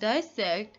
dissect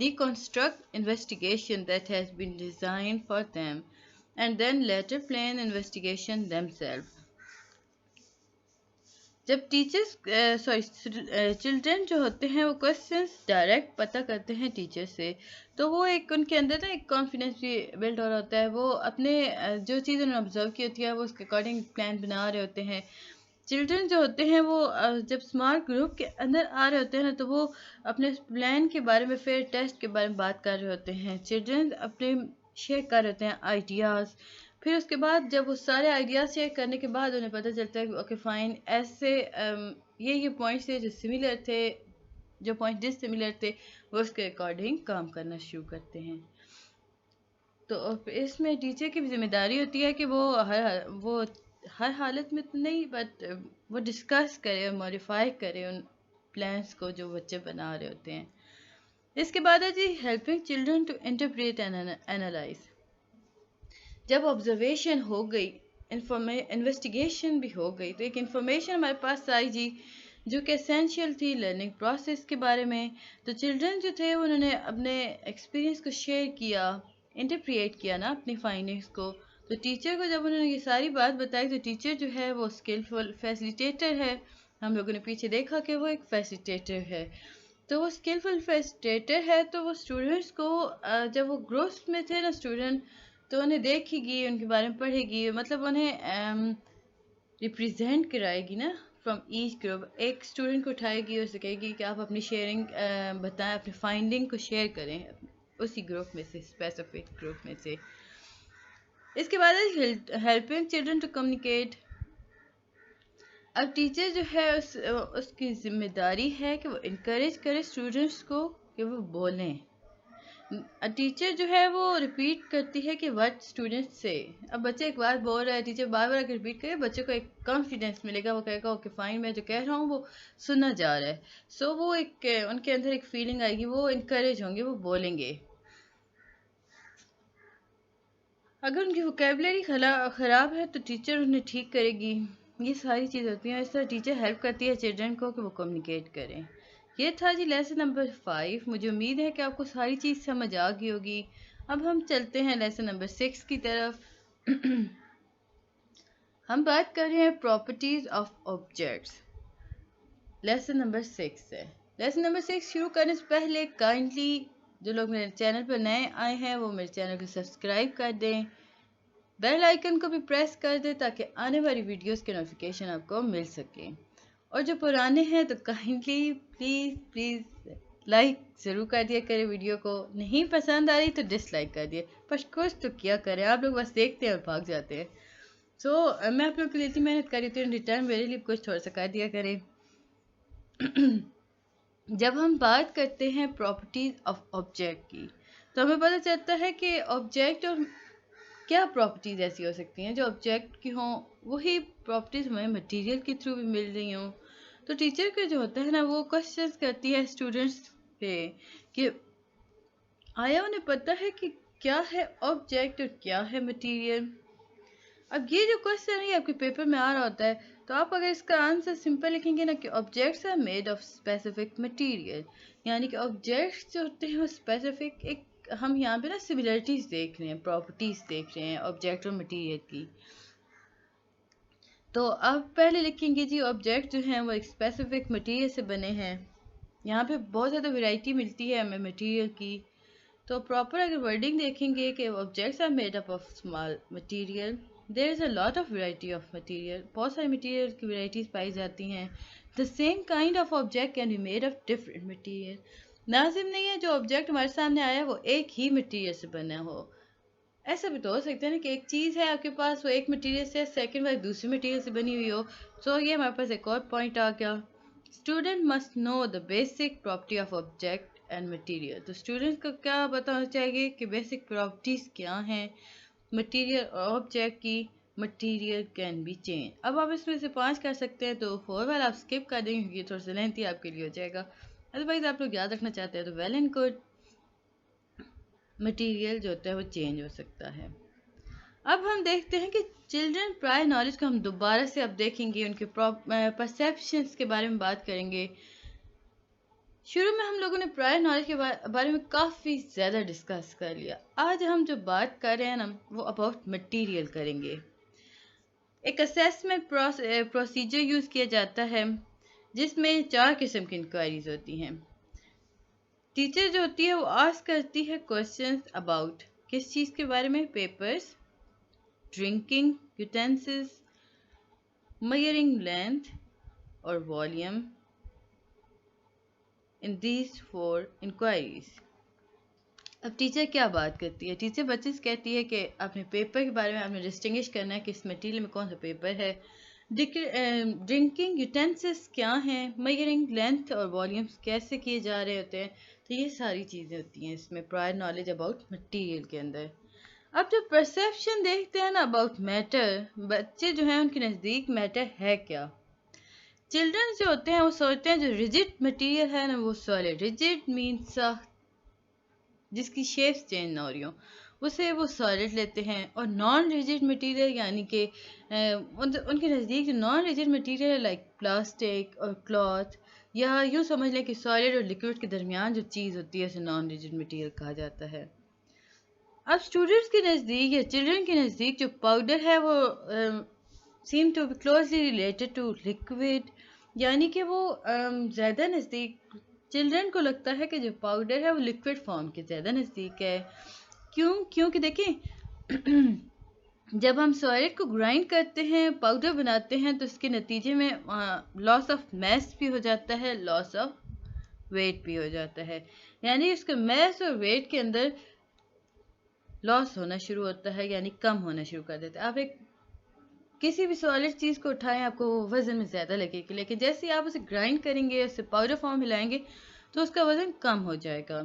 deconstruct investigation that has been designed for them and then later plan investigation themselves. جب teachers children جو ہوتے ہیں وہ questions direct پتہ کرتے ہیں ٹیچر سے، تو وہ ایک ان کے اندر نا ایک کانفیڈینس بھی بلڈ ہو رہا ہوتا ہے. وہ اپنے جو چیز انہوں نے آبزرو کی ہوتی ہے وہ اس کے اکارڈنگ پلان بنا رہے ہوتے ہیں. چلڈرن جو ہوتے ہیں وہ جب اسمارٹ گروپ کے اندر آ رہے ہوتے ہیں نا، تو وہ اپنے پلان کے بارے میں فیئر ٹیسٹ کے بارے میں بات کر رہے ہوتے ہیں. چلڈرن اپنے شیئر کر رہے ہوتے ہیں آئیڈیاز. پھر اس کے بعد جب وہ سارے آئیڈیاز شیئر کرنے کے بعد انہیں پتہ چلتا ہے کہ اوکے فائن، ایسے یہ پوائنٹس تھے جو سملر تھے، جو پوائنٹ ڈس سملر تھے، وہ اس کے اکارڈنگ کام کرنا شروع کرتے ہیں. تو اس میں ٹیچر کی بھی ذمہ داری ہوتی ہے کہ وہ ہر حالت میں تو نہیں، بٹ وہ ڈسکس کرے اور موڈیفائی کرے ان پلانس کو جو بچے بنا رہے ہوتے ہیں. اس کے بعد ہے G helping children to interpret and analyse. جب آبزرویشن ہو گئی، انویسٹیگیشن بھی ہو گئی، تو ایک انفارمیشن ہمارے پاس آئی جی جو کہ اسینشیل تھی لرننگ پروسیس کے بارے میں. تو چلڈرن جو تھے انہوں نے اپنے ایکسپیرینس کو شیئر کیا، انٹرپریٹ کیا نا اپنی فائنڈنگس کو. تو ٹیچر کو جب انہوں نے یہ ساری بات بتائی، تو ٹیچر جو ہے وہ اسکلفل فیسیلیٹیٹر ہے. ہم لوگوں نے پیچھے دیکھا کہ وہ ایک فیسیلیٹیٹر ہے. تو وہ اسکلفل فیسیلیٹیٹر ہے، تو وہ اسٹوڈنٹس کو جب وہ گروتھ میں تھے نا اسٹوڈنٹ، تو انہیں دیکھے گی، ان کے بارے میں پڑھے گی، مطلب انہیں ریپریزینٹ کرائے گی نا فرام ایچ گروپ. ایک اسٹوڈنٹ کو اٹھائے گی اور اسے کہے گی کہ آپ اپنی شیئرنگ بتائیں، اپنی فائنڈنگ کو شیئر کریں اسی گروپ میں سے، اسپیسیفک گروپ میں سے. اس کے بعد ہیلپنگ چلڈرن ٹو کمیونیکیٹ. اب ٹیچر جو ہے اس کی ذمہ داری ہے کہ وہ انکریج کرے اسٹوڈنٹس کو کہ وہ بولیں. ٹیچر جو ہے وہ ریپیٹ کرتی ہے کہ وٹ اسٹوڈنٹ سے. اب بچے ایک بار بول رہا ہے، ٹیچر بار بار اگر ریپیٹ کرے، بچے کو ایک کانفیڈینس ملے گا، وہ کہے گا اوکے فائن، میں جو کہہ رہا ہوں وہ سنا جا رہا ہے. سو وہ ایک ان کے اندر ایک فیلنگ آئے گی، وہ انکریج ہوں گے، وہ بولیں گے. اگر ان کی ووکیبلری خراب ہے تو ٹیچر انہیں ٹھیک کرے گی. یہ ساری چیزیں ہوتی ہیں. اس طرح ٹیچر ہیلپ کرتی ہے چلڈرن کو کہ وہ کمیونیکیٹ کریں. یہ تھا جی لیسن نمبر 5. مجھے امید ہے کہ آپ کو ساری چیز سمجھ آ گئی ہوگی. اب ہم چلتے ہیں لیسن نمبر 6 کی طرف. ہم بات کر رہے ہیں properties of objects. Lesson number 6 ہے. لیسن نمبر 6 شروع کرنے سے پہلے کائنڈلی جو لوگ میرے چینل پر نئے آئے ہیں وہ میرے چینل کو سبسکرائب کر دیں، بیل آئیکن کو بھی پریس کر دیں تاکہ آنے والی ویڈیوز کے نوٹیفیکیشن آپ کو مل سکیں. اور جو پرانے ہیں تو کائنڈلی پلیز لائک ضرور کر دیا کرے. ویڈیو کو نہیں پسند آ رہی تو ڈس لائک کر دیے، پر کچھ تو کیا کریں، آپ لوگ بس دیکھتے ہیں اور بھاگ جاتے ہیں. سو میں آپ لوگ کے لیے اتنی محنت کر رہی ہوں، ریٹرن میرے لیے کچھ تھوڑا سا کر دیا کریں. جب ہم بات کرتے ہیں پراپرٹیز آف آبجیکٹ کی، تو ہمیں پتہ چلتا ہے کہ آبجیکٹ اور کیا پراپرٹیز ایسی ہو سکتی ہیں جو آبجیکٹ کی ہوں. وہی پراپرٹیز ہمیں مٹیریل کے تھرو بھی مل رہی ہوں. تو ٹیچر کا جو ہوتا ہے نا وہ کوشچنس کرتی ہے اسٹوڈنٹس پہ کہ آیا انہیں پتہ ہے کہ کیا ہے آبجیکٹ اور کیا ہے مٹیریل. اب یہ جو کوشچن ہے آپ کے پیپر میں آ رہا ہوتا ہے، تو آپ اگر اس کا آنسر سمپل لکھیں گے نا کہ objects are made of specific material, یعنی کہ آبجیکٹس جو ہوتے ہیں وہ اسپیسیفک، ایک ہم یہاں پہ نا سملیرٹیز دیکھ رہے ہیں، پراپرٹیز دیکھ رہے ہیں آبجیکٹ اور مٹیریل کی. تو آپ پہلے لکھیں گے جی آبجیکٹ جو ہیں وہ ایک اسپیسیفک مٹیریل سے بنے ہیں. یہاں پہ بہت زیادہ ویرائٹی ملتی ہے ہمیں مٹیریل کی. تو پراپر اگر ورڈنگ دیکھیں گے کہ objects are made up of small material, there is a lot of variety of material. بہت ساری مٹیریل کی ویرائٹیز پائی جاتی ہیں. The same kind of object can be made of different material. لازم نہیں ہے جو آبجیکٹ ہمارے سامنے آیا وہ ایک ہی مٹیریل سے بنا ہو. ایسا بھی تو ہو سکتا ہے نا کہ ایک چیز ہے آپ کے پاس، وہ ایک مٹیریل سے، سیکنڈ بار دوسری مٹیریل سے بنی ہوئی ہو. سو یہ ہمارے پاس ایک اور پوائنٹ آ گیا. Student must know the basic property of object and material. تو اسٹوڈنٹ کو کیا بتانا چاہیے کہ بیسک پراپرٹیز کیا ہیں مٹیریل اور آبجیکٹ کی. Material can be change. اب آپ اس میں سے 5 کر سکتے ہیں، تو 4 والا آپ اسکپ کر دیں گے کیونکہ یہ تھوڑا سا لینتھی آپ کے لیے ہو جائے گا. ادروائز آپ لوگ یاد رکھنا چاہتے ہیں تو ویل اینڈ گڈ. مٹیریل جو ہوتا ہے وہ چینج ہو سکتا ہے. اب ہم دیکھتے ہیں کہ چلڈرن پرائر نالج کو ہم دوبارہ سے اب دیکھیں گے، ان کے پرسیپشنس کے بارے میں بات کریں گے. شروع میں ہم لوگوں نے پرائر نالج کے بارے میں کافی زیادہ ڈسکس کر لیا. آج ہم جو بات کر رہے ہیں نا وہ اباؤٹ مٹیریل کریں گے. ایک اسیسمنٹ پروسیجر یوز کیا جاتا ہے جس میں 4 قسم کی انکوائریز ہوتی ہیں. ٹیچر جو ہوتی ہے وہ آسک کرتی ہے کوشچنس اباؤٹ کس چیز کے بارے میں؟ Papers, drinking utensils, measuring length اور والیوم. In these 4 inquiries. اب ٹیچر کیا بات کرتی ہے؟ ٹیچر بچے سے کہتی ہے کہ اپنے پیپر کے بارے میں آپ نے ڈسٹنگش کرنا ہے کہ اس مٹیریل میں کون سا پیپر ہے. ڈرنکنگ یوٹینسلس کیا ہیں، میئرنگ لینتھ اور والیومس کیسے کیے جا رہے ہوتے ہیں. تو یہ ساری چیزیں ہوتی ہیں اس میں پرائر نالج اباؤٹ مٹیریل کے اندر. اب جو پرسیپشن دیکھتے ہیں نا اباؤٹ میٹر، بچے جو ہیں ان کے نزدیک میٹر ہے کیا. چلڈرن جو ہوتے ہیں وہ سوچتے ہیں جو ریجڈ مٹیریل ہے نا وہ سالڈ. ریجڈ مینس سخت، جس کی شیپس چینج نہ ہو رہی ہوں، اسے وہ سالڈ لیتے ہیں. اور نان ریجڈ مٹیریل یعنی کہ ان کے نزدیک جو نان ریجڈ مٹیریل ہے لائک پلاسٹک اور کلاتھ، یا یوں سمجھ لیں کہ سالڈ اور لیکوڈ کے درمیان جو چیز ہوتی ہے اسے نان ریجڈ مٹیریل کہا جاتا ہے. اب اسٹوڈنٹس کے نزدیک یا چلڈرن کے نزدیک جو پاؤڈر ہے وہ seem to be closely related to liquid, یعنی کہ وہ زیادہ نزدیک، چلڈرن کو لگتا ہے کہ جو پاؤڈر ہے وہ لیکوڈ فارم کے زیادہ نزدیک ہے. کیونکہ دیکھیں جب ہم سالڈ کو گرائنڈ کرتے ہیں، پاؤڈر بناتے ہیں، تو اس کے نتیجے میں لاس آف میس بھی ہو جاتا ہے، لاس آف ویٹ بھی ہو جاتا ہے. یعنی اس کے میس اور ویٹ کے اندر لاس ہونا شروع ہوتا ہے، یعنی کم ہونا شروع کر دیتا ہے. آپ ایک کسی بھی سالڈ چیز کو اٹھائیں آپ کو وزن میں زیادہ لگے گی، لیکن جیسے ہی آپ اسے گرائنڈ کریں گے، اسے پاؤڈر فارم ملائیں گے تو اس کا وزن کم ہو جائے گا.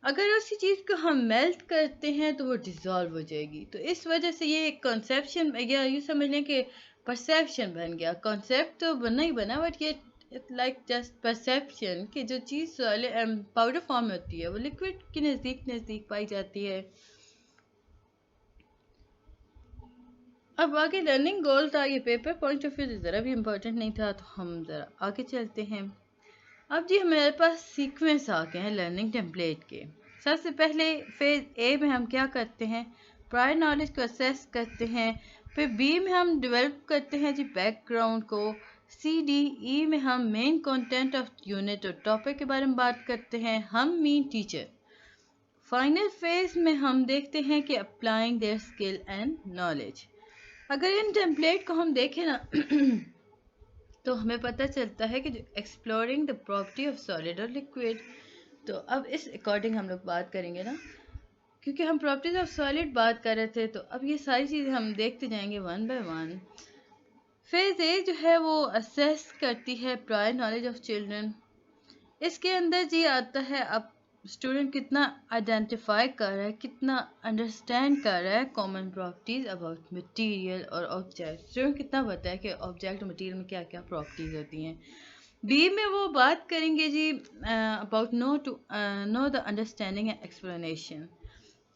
اگر اسی چیز کو ہم میلٹ کرتے ہیں تو وہ ڈیزالو ہو جائے گی. تو اس وجہ سے یہ ایک کنسیپشن یا یوں سمجھ لیں کہ پرسیپشن بن گیا. کنسیپٹ تو بنا ہی بنا، بٹ یہ لائک جسٹ پرسیپشن کہ جو چیز پاؤڈر فارم میں ہوتی ہے وہ لیکوڈ کے نزدیک پائی جاتی ہے. اب آگے لرننگ گول تھا، یہ پیپر پوائنٹ آف ویو ذرا بھی امپورٹنٹ نہیں تھا، تو ہم ذرا آگے چلتے ہیں. اب جی ہمارے پاس سیکوینس آ گئے ہیں لرننگ ٹیمپلیٹ کے. سب سے پہلے فیز اے میں ہم کیا کرتے ہیں؟ پرائر نالج کو اسیس کرتے ہیں. پھر بی میں ہم ڈیولپ کرتے ہیں جی بیک گراؤنڈ کو. سی ڈی ای میں ہم مین کنٹینٹ آف یونٹ اور ٹاپک کے بارے میں بات کرتے ہیں، ہم مین ٹیچر. فائنل فیز میں ہم دیکھتے ہیں کہ applying their skill and knowledge. اگر ان ٹیمپلیٹ کو ہم دیکھیں نا تو ہمیں پتہ چلتا ہے کہ جو exploring the property of solid اور لیکوڈ. تو اب اس اکارڈنگ ہم لوگ بات کریں گے نا، کیونکہ ہم پراپرٹیز آف سالڈ بات کر رہے تھے، تو اب یہ ساری چیزیں ہم دیکھتے جائیں گے ون بائی ون. فیز اے جو ہے وہ اسیس کرتی ہے پرائر نالج آف چلڈرن. اس کے اندر جی آتا ہے اب اسٹوڈنٹ کتنا آئیڈینٹیفائی کر رہا ہے، کتنا انڈرسٹینڈ کر رہا ہے کامن پراپرٹیز اباؤٹ مٹیریل اور آبجیکٹ. اسٹوڈنٹ کتنا پتہ ہے کہ آبجیکٹ اور مٹیریل میں کیا کیا پراپرٹیز ہوتی ہیں. بی میں وہ بات کریں گے G about know the understanding and explanation.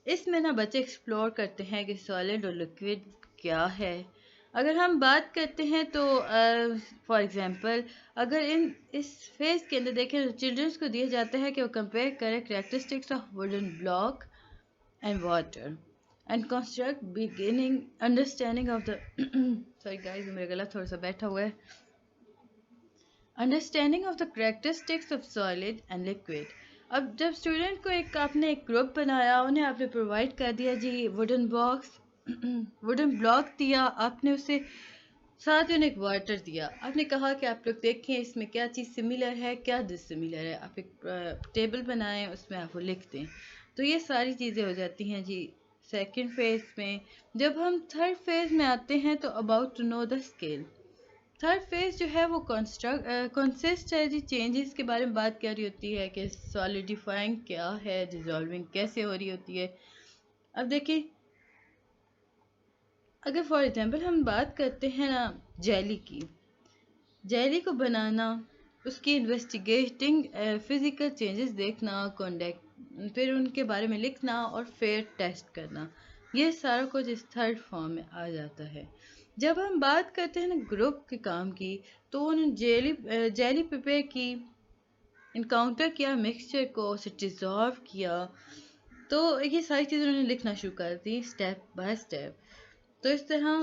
اس میں نا بچے ایکسپلور کرتے ہیں کہ سالڈ اور لیکوڈ کیا ہے. اگر ہم بات کرتے ہیں تو فار ایگزامپل اگر اس فیز کے اندر دیکھیں تو چلڈرنس کو دیا جاتا ہے کہ وہ کمپیئر کرے characteristics of wooden block and water and construct beginning understanding of the sorry guys میرا گلا تھوڑا سا بیٹھا ہوا ہے. Understanding of the characteristics of solid and liquid. اب جب اسٹوڈنٹ کو آپ نے ایک گروپ بنایا، انہیں آپ نے پرووائڈ کر دیا جی ووڈن بلاک دیا، آپ نے اسے ساتھ انہیں ایک واٹر دیا. آپ نے کہا کہ آپ لوگ دیکھیں اس میں کیا چیز سملر ہے کیا ڈس سملر ہے. آپ ایک ٹیبل بنائیں، اس میں آپ وہ لکھ دیں. تو یہ ساری چیزیں ہو جاتی ہیں جی سیکنڈ فیز میں. جب ہم تھرڈ فیز میں آتے ہیں تو about to know the scale. Third phase جو ہے وہ کنسسٹ ہے جی چینجز کے بارے میں بات کر رہی ہوتی ہے کہ سالیڈیفائنگ کیا ہے، ڈیزالونگ کیسے ہو رہی ہوتی ہے. اب دیکھیں اگر فار ایگزامپل ہم بات کرتے ہیں نا جیلی کی، جیلی کو بنانا، اس کی انویسٹیگیٹنگ فزیکل چینجز دیکھنا، پھر ان کے بارے میں لکھنا اور پھر ٹیسٹ کرنا، یہ سارا کچھ اس تھرڈ فارم میں آ جاتا ہے. جب ہم بات کرتے ہیں نا گروپ کے کام کی، تو انہوں جیلی پریپیئر کی، انکاؤنٹر کیا مکسچر کو، اسے ڈیزالو کیا. تو یہ ساری چیزیں انہوں نے لکھنا شروع کر دی اسٹیپ بائی اسٹیپ. تو اس طرح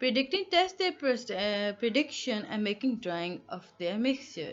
predicting test their prediction and making drawing of their mixture।